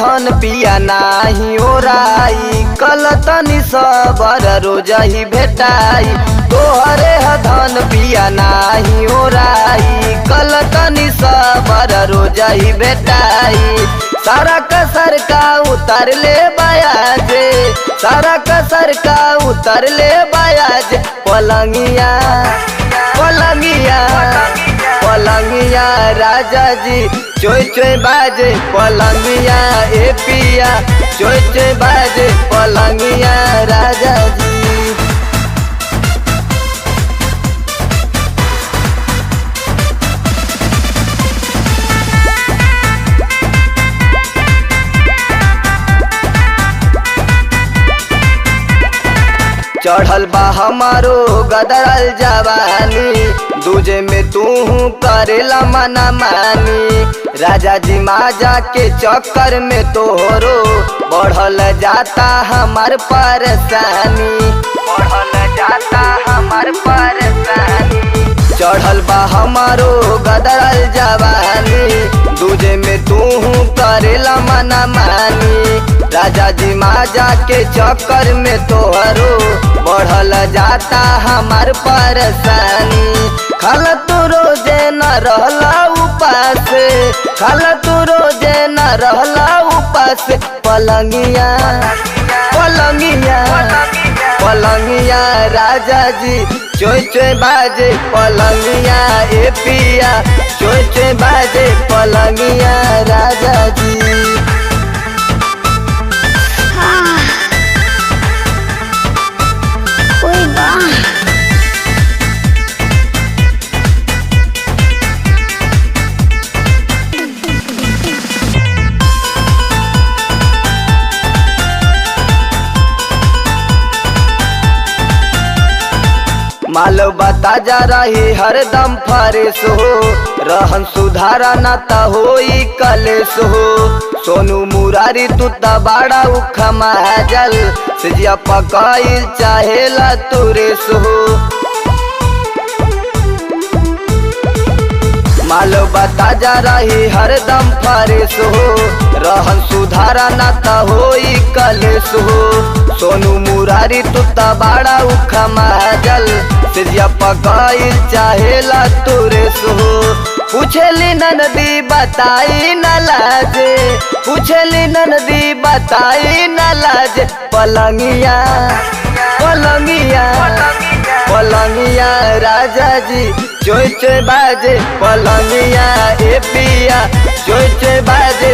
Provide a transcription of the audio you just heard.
धन पिया नाही ओराई, कल तनी सबर रोज ही भेटाई। तोहरे धन पिया नाही ओराई, कल तनी सबर रोज ही भेटाई। सारा कसर का उतर ले बयाजे, सारा कसर का उतर ले बयाज। पलंगिया पलंगिया पलंगिया राजा जी चोय चोय बाजे, पलंगिया ए पिया चोय चोय बाजे, पलंगिया राजा जी। चढ़ल बा हमारो गदरल जवानी, दूजे में तू करेला मना मानी। राजा जी माजा के चक्कर में तोहरो बढ़ल जाता हमार परेशानी, बढ़ल जाता हमार परेशानी। चढ़ल बा हमारो गदरल जवानी, दूजे में तू करेला मना मानी। राजा जी माजा के चक्कर में तोहरो बढ़ल जाता हमार परेशानी। खाल तू रोजे न रहला उपास, खाल तू रोजे न रहला उपास। पलंगिया पलंगिया पलंगिया राजा जी चोय चोय बाजे, पलंगिया ए पिया चोय चोय बाजे, पलंगिया राजा जी। मालो बता जा रही हरदम फरेश हो, रहन सुधारा ना ता होई कलेश हो। सोनू मुरारी तू ता बाड़ा उखमा जल, सिजिया पकाइल चाहेला तुरेस हो। मालो बता जा रही हरदम फरेश हो, रहन सुधारा ना ता होई कलेश हो। सोनू मुरारी तू ता बाड़ा उखमा जल, सिजिया पकाइल चाहेला तुरेस हो। पूछेली ननदी बताई न लाजे, पूछेली ननदी बताई न लाजे। पलंगिया पलंगिया पलंगिया राजा जी चोय चोय बाजे, पलंगिया ए पिया चोय चोय बाजे,